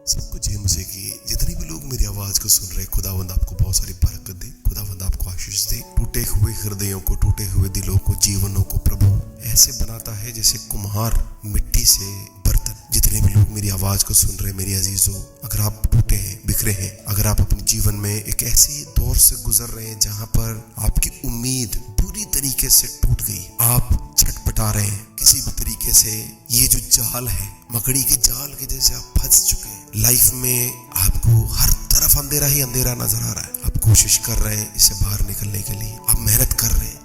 सबको जय मसीह की। जितने भी लोग मेरी आवाज को सुन रहे, खुदावंद आपको बहुत सारी बरकत दे, खुदावंद आपको आशीष दे। टूटे हुए हृदयों को, टूटे हुए दिलों को, जीवनों को प्रभु ऐसे बनाता है जैसे कुम्हार मिट्टी से बर्तन। जितने भी लोग मेरी आवाज को सुन रहे, मेरी अजीजों, अगर आप टूटे हैं, बिखरे हैं, अगर आप अपने जीवन में एक ऐसे दौर से गुजर रहे हैं जहां पर आपकी उम्मीद पूरी तरीके से टूट गई, आप छटपटा रहे हैं किसी भी तरीके से, ये जो जाल है, मकड़ी के जाल के जैसे आप फंस चुके हैं। लाइफ में आपको हर तरफ अंधेरा ही अंधेरा नजर आ रहा है। आप कोशिश कर रहे हैं इससे बाहर निकलने के लिए, आप मेहनत कर रहे हैं,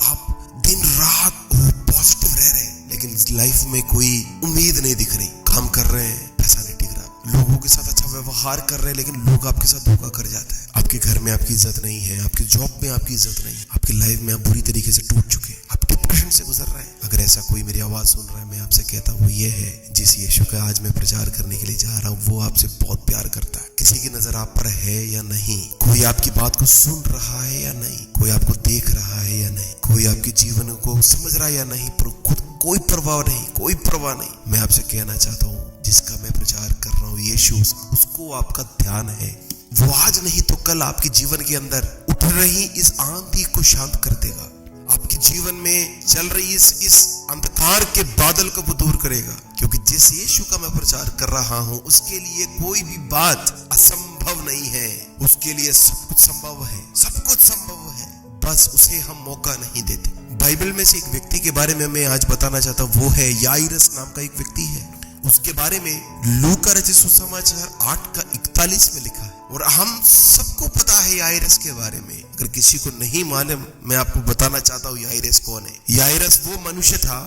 आप दिन रात पॉजिटिव रह रहे हैं, लेकिन लाइफ में कोई उम्मीद नहीं दिख रही। काम कर रहे हैं, पैसा नहीं टिक रहा, लोगों के साथ अच्छा व्यवहार कर रहे हैं, लेकिन लोग आपके साथ धोखा कर जाते हैं। आपके घर में आपकी इज्जत नहीं है, आपकी जॉब में आपकी इज्जत नहीं है, आपकी लाइफ में आप बुरी तरीके से टूट चुके हैं, आप डिप्रेशन से गुजर रहे हैं। अगर ऐसा कोई मेरी आवाज सुन रहा है, मैं आपसे कहता हूँ, वो ये है जिस यीशु का आज मैं प्रचार करने के लिए जा रहा हूँ, वो आपसे बहुत प्यार करता है। किसी की नजर आप पर है या नहीं, कोई आपकी बात को सुन रहा है या नहीं, कोई आपको देख रहा है या नहीं, कोई आपके जीवन को समझ रहा है या नहीं, पर खुद कोई परवाह नहीं, कोई परवाह नहीं। मैं आपसे कहना चाहता हूँ, जिसका मैं प्रचार कर रहा हूँ यीशु, उसको आपका ध्यान है। वो आज नहीं तो कल आपके जीवन के अंदर उठ रही इस आंधी को शांत कर देगा। आपके जीवन में चल रही इस अंधकार के बादल को वो दूर करेगा, क्योंकि जिस यीशु का मैं प्रचार कर रहा हूँ, उसके लिए कोई भी बात असंभव नहीं है। उसके लिए सब कुछ संभव है, सब कुछ संभव है, बस उसे हम मौका नहीं देते। बाइबल में से एक व्यक्ति के बारे में मैं आज बताना चाहता हूँ, वो है याइरस नाम का एक व्यक्ति है। उसके बारे में लूका रचित सुसमाचार 8:41 में लिखा है, और हम सबको पता है याइरस के बारे में। अगर किसी को नहीं मालूम, मैं आपको बताना चाहता हूँ याइरस कौन है। याइरस वो मनुष्य था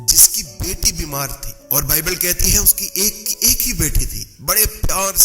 जिसकी बेटी बीमार थी, और बाइबल कहती है उसकी एक ही बेटी थी। बड़े प्यार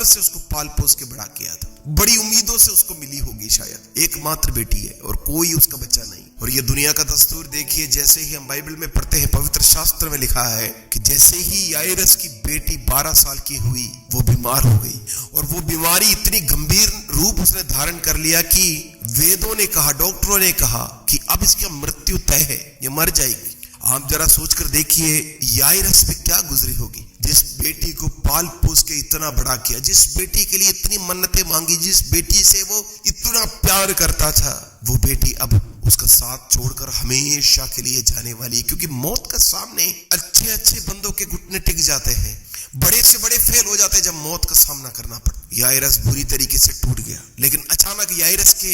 से उसको पाल पोस के बड़ा किया था, बड़ी उम्मीदों से उसको मिली होगी, शायद एकमात्र बेटी है और कोई उसका बच्चा नहीं। और ये दुनिया का दस्तूर देखिए, जैसे ही हम बाइबल में पढ़ते हैं, पवित्र शास्त्र में लिखा है कि जैसे ही याइरस की बेटी 12 साल की हुई, वो बीमार हो गई, और वो बीमारी इतनी गंभीर रूप उसने धारण कर लिया कि वेदों ने कहा, डॉक्टरों ने कहा कि अब इसकी मृत्यु तय है, ये मर जाएगी। आप जरा सोचकर देखिए याइरस पे क्या गुजरी होगी, जिस बेटी को पाल पोस के इतना बड़ा किया, जिस बेटी के लिए इतनी मन्नतें मांगी, जिस बेटी से वो इतना प्यार करता था, वो बेटी अब उसका साथ छोड़कर हमेशा के लिए जाने वाली है। क्योंकि मौत का सामने अच्छे बंदों के घुटने टिक जाते हैं, बड़े से बड़े फेल हो जाते हैं जब मौत का सामना करना पड़ता। याइरस बुरी तरीके से टूट गया, लेकिन अचानक याइरस के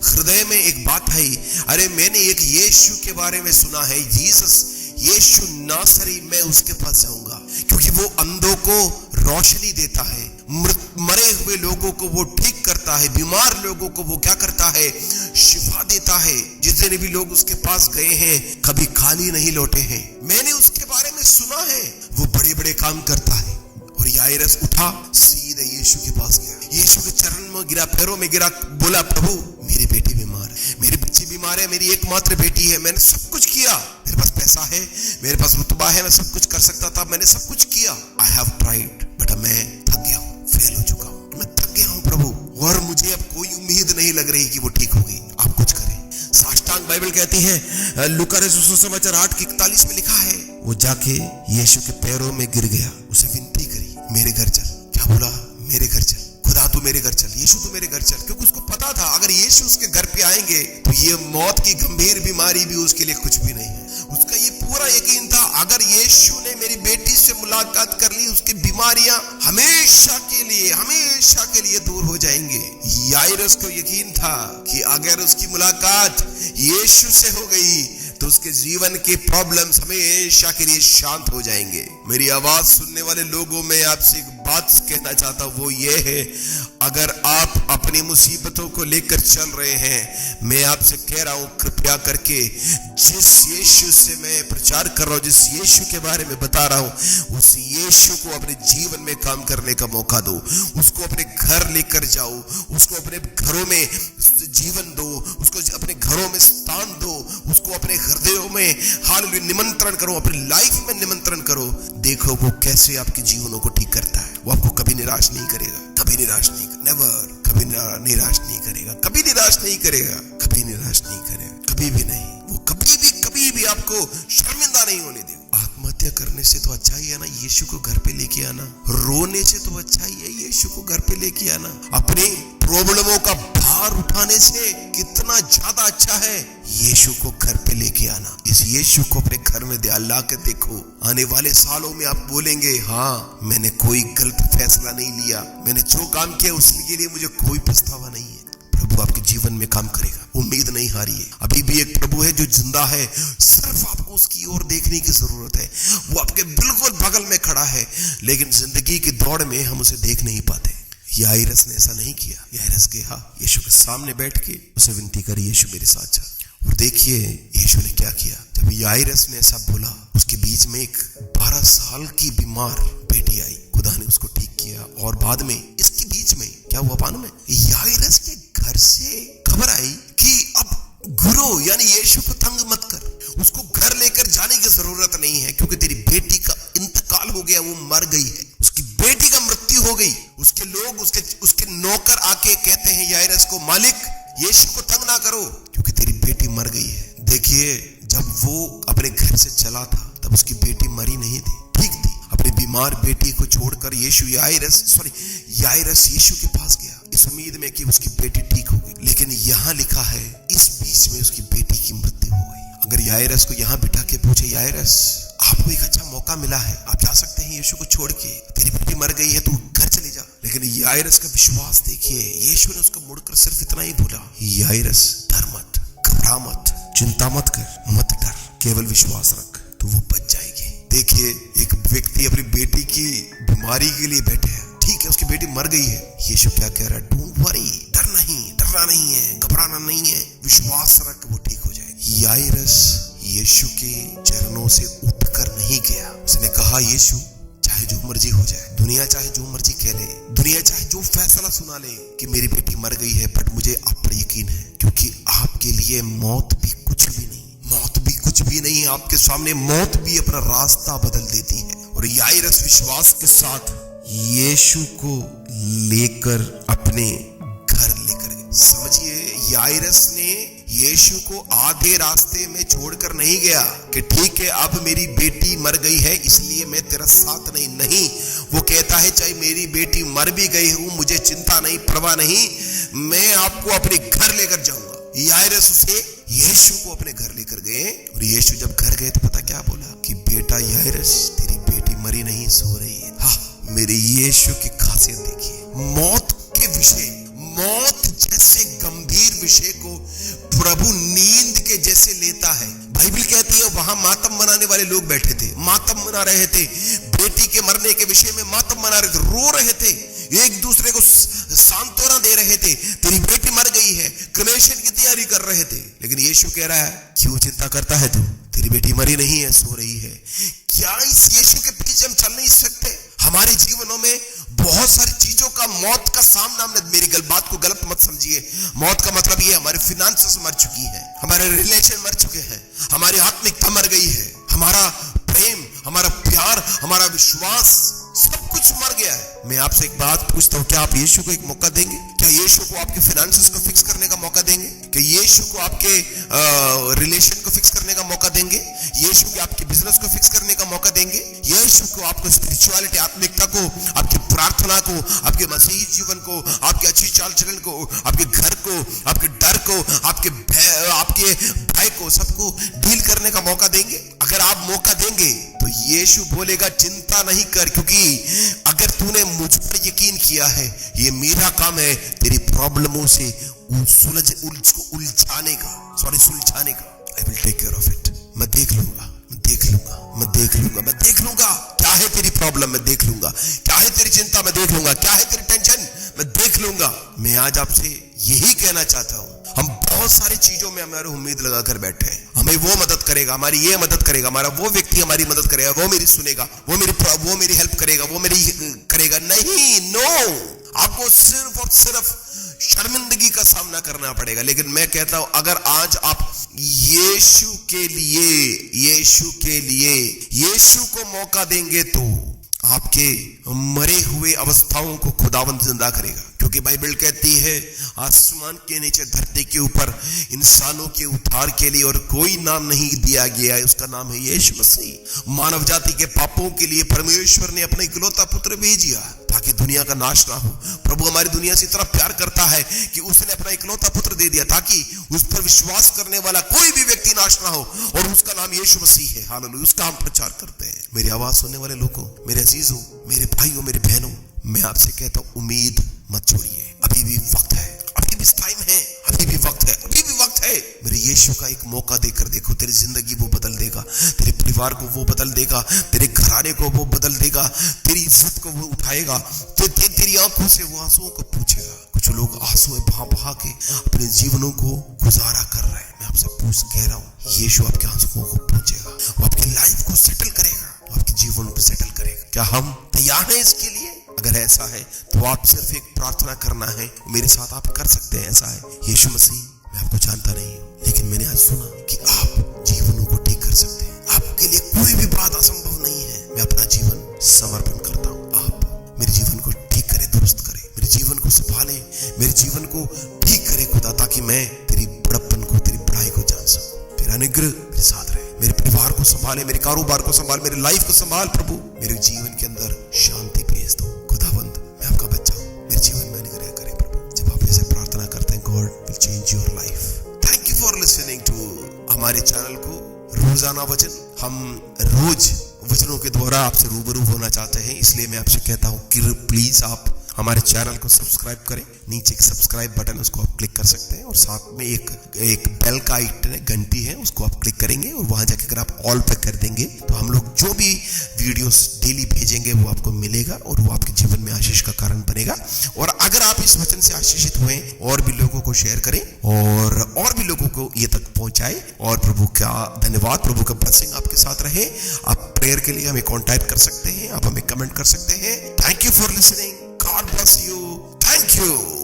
हृदय में एक बात आई, अरे मैंने एक यीशु के बारे में सुना है, जीसस, यीशु नासरी, मैं उसके पास जाऊंगा, क्योंकि वो अंधों को रोशनी देता है, मरे हुए लोगों को वो ठीक करता है, बीमार लोगों को वो क्या करता है, शिफा देता है। जितने भी लोग उसके पास गए हैं, कभी खाली नहीं लौटे हैं। मैंने उसके बारे में सुना है, वो बड़े काम करता है। और याइरस उठा, सीधे यीशु के पास गया, यीशु के चरण में गिरा, पैरों में गिरा, बोला, प्रभु मेरी बेटी बीमार है, मेरी बच्ची बीमार है, मेरी एकमात्र बेटी है, मैंने सब कुछ किया, मेरे पास पैसा है, मेरे पास रुतबा है, मैं सब कुछ कर सकता था, मैंने सब कुछ किया, आई हैव ट्राइड, बट मैं थक गया हूँ, फेल हो चुका हूँ, मैं थक गया हूँ प्रभु, और मुझे अब कोई उम्मीद नहीं लग रही कि वो ठीक होगी, आप कुछ करें। साष्टांग बाइबल कहती है, लूका रचित सुसमाचार 8:41 में लिखा है, वो जाके यीशु के पैरों में गिर गया, उसे विनती करी, मेरे घर चल। क्या बोला? मेरे घर चल, खुदा तू मेरे घर चल, यीशु तू मेरे घर चल। क्योंकि उसको पता था अगर यीशु उसके घर पे आएंगे तो ये मौत की गंभीर बीमारी भी उसके लिए कुछ भी नहीं है। उसका ये पूरा यकीन था, अगर यीशु ने मेरी बेटी से मुलाकात कर ली, उसकी बीमारियां हमेशा के लिए दूर हो जाएंगे। याइरस को यकीन था कि अगर उसकी मुलाकात यीशु से हो गई तो उसके जीवन के प्रॉब्लम्स हमेशा के लिए शांत हो जाएंगे। मेरी आवाज सुनने वाले लोगों में आपसे एक बात कहना चाहता हूं, वो ये है, अगर आप अपनी मुसीबतों को लेकर चल रहे हैं, मैं आपसे कह रहा हूं, कृपया करके जिस यीशु से मैं प्रचार कर रहा हूं, जिस यीशु के बारे में बता रहा हूं, उस यीशु को अपने जीवन में काम करने का मौका दो, उसको अपने घर लेकर जाओ, उसको अपने घरों में जीवन दो, उसको अपने घरों में स्थान दो, उसको अपने हृदयों में हालेलुया निमंत्रण करो, अपनी लाइफ में निमंत्रण करो। देखो वो कैसे आपके जीवनों को ठीक करता है। वो आपको कभी निराश नहीं करेगा, कभी निराश नहीं, नेवर, कभी निराश नहीं करेगा, कभी निराश नहीं करेगा, कभी भी नहीं। वो कभी भी आपको शर्मिंदा नहीं होने देगा। आत्महत्या करने से तो अच्छा ही है ना यीशु को घर पे लेके आना, रोने से तो अच्छा ही है यीशु को घर पे लेके आना, अपने प्रॉब्लमों का भार उठाने से कितना ज्यादा अच्छा है यीशु को घर पे लेके आना। इस यीशु को अपने घर में ला के देखो, आने वाले सालों में आप बोलेंगे, हाँ मैंने कोई गलत फैसला नहीं लिया, मैंने जो काम किया उसके लिए मुझे कोई पछतावा नहीं है। प्रभु आपके जीवन में काम करेगा, उम्मीद नहीं हारिए। अभी भी एक प्रभु है जो जिंदा है, सिर्फ आपको उसकी ओर देखने की जरूरत है। वो आपके बिल्कुल बगल में खड़ा है, लेकिन जिंदगी की दौड़ में हम उसे देख नहीं पाते। याइरस ने ऐसा नहीं किया। याइरस गया यीशु के सामने बैठ के उसे विनती करी, यीशु मेरे साथ चल। और देखिए यीशु ने क्या किया। जब याइरस ने ऐसा बोला, उसके बीच में एक 12 साल की बीमार बेटी आई, खुदा ने उसको ठीक किया। और बाद में इसके बीच में क्या हुआ मालूम है, याइरस के घर से खबर आई कि अब गुरु यानी यीशु को तंग मत कर, उसको घर लेकर जाने की जरूरत नहीं है, क्योंकि तेरी बेटी का इंतकाल हो गया, वो मर गई है, उसकी बेटी का मृत्यु हो गई। उसके लोग उसके नौकर आके कहते हैं याइरस को, मालिक यीशु को तंग ना करो क्योंकि तेरी बेटी मर गई है। देखिए जब वो अपने घर से चला था तब उसकी बेटी मरी नहीं थी, ठीक थी। अपनी बीमार बेटी को छोड़कर याइरस यीशु के पास गया इस उम्मीद में कि उसकी बेटी ठीक हो गई, लेकिन यहाँ लिखा है इस बीच में उसकी बेटी की मृत्यु हो गई। अगर याइरस को यहाँ बिठा के पूछे, याइरस आपको एक अच्छा मौका मिला है, आप जा सकते हैं यीशु को छोड़ के, तेरी बेटी मर गई है, तू घर चले जा। लेकिन याइरस का विश्वास देखिए, यीशु ने उसको मुड़कर सिर्फ इतना ही बोला, याइरस डर मत, घबरा मत, चिंता मत कर, मत डर, केवल विश्वास रख तो वो बच जाएगी। देखिए एक व्यक्ति अपनी बेटी की बीमारी के लिए बैठे हैं, ठीक है उसकी बेटी मर गई है, यीशु क्या कह रहा है, डोंट वरी, डरना नहीं है, घबराना नहीं है, विश्वास रख वो ठीक हो जाएगी। याइरस यीशु के चरणों से उठकर नहीं गया, उसने कहा यीशु चाहे जो मर्जी हो जाए, दुनिया चाहे जो मर्जी कह ले, दुनिया चाहे जो फैसला सुना ले कि मेरी बेटी मर गई है, बट मुझे आप पर यकीन है क्योंकि आपके लिए मौत भी कुछ भी नहीं, मौत भी कुछ भी नहीं है, आपके सामने मौत भी अपना रास्ता बदल देती है। और याइरस विश्वास के साथ यीशु को लेकर अपने घर लेकर गए। समझिए याइरस ने यीशु को आधे रास्ते में छोड़कर नहीं गया कि ठीक है अब मेरी बेटी मर गई है इसलिए मैं तेरा साथ नहीं, वो कहता है चाहे मेरी बेटी मर भी गई हूं मुझे चिंता नहीं, परवाह नहीं, मैं आपको अपने घर लेकर जाऊंगा। याइरस उसे यीशु को अपने घर लेकर गए, और यीशु जब घर गए तो पता क्या बोला कि बेटा याइरस तेरी बेटी मरी नहीं, सो रही है। हाँ, मेरे यीशु की खासियत देखिए, मौत के विषय, मौत जैसे गंभीर विषय को प्रभु नींद के जैसे लेता है। बाइबल कहती है वहां मातम मनाने वाले लोग बैठे थे, मातम मना रहे थे, बेटी के मरने के विषय में मातम मना रहे थे, रो रहे थे, एक दूसरे को सांत्वना दे रहे थे, तेरी बेटी मर गई है, क्रेमेशन की तैयारी कर रहे थे। लेकिन यीशु कह रहा है क्यों चिंता करता है तू, तेरी बेटी मरी नहीं है, सो रही है। क्या इस यीशु के पीछे हम चल नहीं सकते? हमारे जीवनों में बहुत सारी चीजों का मौत का सामना, मेरी बात को गलत मत समझिए, मौत का मतलब ये हमारे फिनेंसेस मर चुकी है, हमारे रिलेशन मर चुके हैं, हमारी आत्मिकता मर गई है, हमारा प्रेम, हमारा प्यार, हमारा विश्वास, सब कुछ मर गया है। मैं आपसे एक बात पूछता हूँ, क्या आप यीशु को एक मौका देंगे? क्या यीशु को आपके फिनेंसेस को फिक्स करने का मौका देंगे? क्या यीशु को आपके रिलेशन को फिक्स करने का मौका देंगे? यीशु को आपके बिजनेस को फिक्स करने का मौका देंगे? यीशु को आपको स्पिरिचुअलिटी, आत्मिकता को, आपकी प्रार्थना को, आपके मसीही जीवन को, आपके अच्छी चाल चलन को, आपके घर को, आपके डर को, आपके भय को, सबको डील करने का मौका देंगे? अगर आप मौका देंगे तो यीशु बोलेगा चिंता नहीं कर, क्योंकि अगर तूने मुझ पर यकीन किया है, ये मेरा काम है तेरी प्रॉब्लमों से सुलझाने का। I will take care of it. मैं देख लूंगा। क्या है तेरी प्रॉब्लम, मैं देख लूंगा। क्या है तेरी चिंता, मैं देख लूंगा। क्या है तेरी टेंशन, मैं देख लूंगा। मैं आज आपसे यही कहना चाहता हूं, हम बहुत सारी चीजों में हमारी उम्मीद लगाकर बैठे हैं, हमें वो मदद करेगा, हमारी ये मदद करेगा, हमारा वो व्यक्ति हमारी मदद करेगा, वो मेरी सुनेगा, वो मेरी हेल्प करेगा, वो मेरी करेगा। नहीं, नो, आपको सिर्फ और सिर्फ शर्मिंदगी का सामना करना पड़ेगा। लेकिन मैं कहता हूं अगर आज आप यीशु को मौका देंगे तो आपके मरे हुए अवस्थाओं को खुदावंद जिंदा करेगा। क्योंकि बाइबल कहती है आसमान के नीचे धरती के ऊपर इंसानों के उद्धार के लिए और कोई नाम नहीं दिया गया है, उसका नाम है यीशु मसीह। मानव जाति के पापों के लिए परमेश्वर ने अपना इकलौता पुत्र भेजा ताकि दुनिया का नाश ना हो। प्रभु हमारी दुनिया से इतना प्यार करता है कि उसने अपना इकलौता पुत्र दे दिया ताकि उस पर विश्वास करने वाला कोई भी व्यक्ति नाश ना हो, और उसका नाम यीशु मसीह है। हालेलुया, उसका हम प्रचार करते हैं। मेरी आवाज सुनने वाले लोगों, मेरे अजीजों, मेरे भाइयों, मेरी बहनों, मैं आपसे कहता हूं उम्मीद मत छोड़िए। अभी भी वक्त है, अभी भी टाइम है, अभी भी वक्त है, अभी भी वक्त है। मेरे यीशु का एक मौका देकर देखो, तेरी जिंदगी वो बदल देगा, तेरे परिवार को वो बदल देगा, तेरे घराने को वो बदल देगा, तेरी इज्जत को वो उठाएगा, तेरी आंखों से वो आंसुओं को पूछेगा। कुछ लोग आंसू बहा बहा के अपने जीवनों को गुजारा कर रहे हैं। मैं आपसे कह रहा हूँ, यीशु आपके आंसुओं को पूछेगा, वो आपकी लाइफ को सेटल करेगा, वो आपके जीवन को सेटल करेगा। क्या हम तैयार हैं इसके लिए? अगर ऐसा है तो आप सिर्फ एक प्रार्थना करना है, मेरे साथ आप कर सकते हैं। ऐसा है, यीशु मसीह, मैं आपको जानता नहीं हूँ, लेकिन मैंने आज सुना कि आप जीवनों को ठीक कर सकते हैं। आपके लिए कोई भी बात असंभव नहीं है। मैं अपना जीवन समर्पण करता हूँ, आप मेरे जीवन को ठीक करें, दुरुस्त करें, मेरे जीवन को संभाले, मेरे जीवन को ठीक करे खुदा, ताकि मैं तेरी बड़प्पन को, तेरी बड़ाई को जान सकूं। तेरा अनुग्रह मेरे साथ रहे, मेरे परिवार को संभाले, मेरे कारोबार को संभाल, मेरी लाइफ को संभाल। प्रभु मेरे जीवन के अंदर शांति भेज दो। खुदावंद, मैं आपका बच्चा हूँ, मेरे जीवन में अनुग्रह करें प्रभु। जब आप ऐसे प्रार्थना करते हैं, God will change your life. Thank you for listening to हमारे चैनल को रोजाना वचन। हम रोज वचनों के द्वारा आपसे रूबरू होना चाहते हैं, इसलिए मैं आपसे कहता हूँ कि प्लीज आप हमारे चैनल को सब्सक्राइब करें। नीचे एक सब्सक्राइब बटन है, उसको आप क्लिक कर सकते हैं, और साथ में एक बेल का आइकन है, घंटी है, उसको आप क्लिक करेंगे, और वहां जाकर आप ऑल पे कर देंगे तो हम लोग जो भी वीडियोस डेली भेजेंगे वो आपको मिलेगा, और वो आपके जीवन में आशीष का कारण बनेगा। और अगर आप इस वचन से आशीषित हुए, और भी लोगों को शेयर करें और भी लोगों को ये तक पहुंचाए। और प्रभु का धन्यवाद, प्रभु का ब्लेसिंग आपके साथ रहे। आप प्रेयर के लिए हमें कॉन्टैक्ट कर सकते हैं, आप हमें कमेंट कर सकते हैं। Thank you for listening. God bless you. Thank you.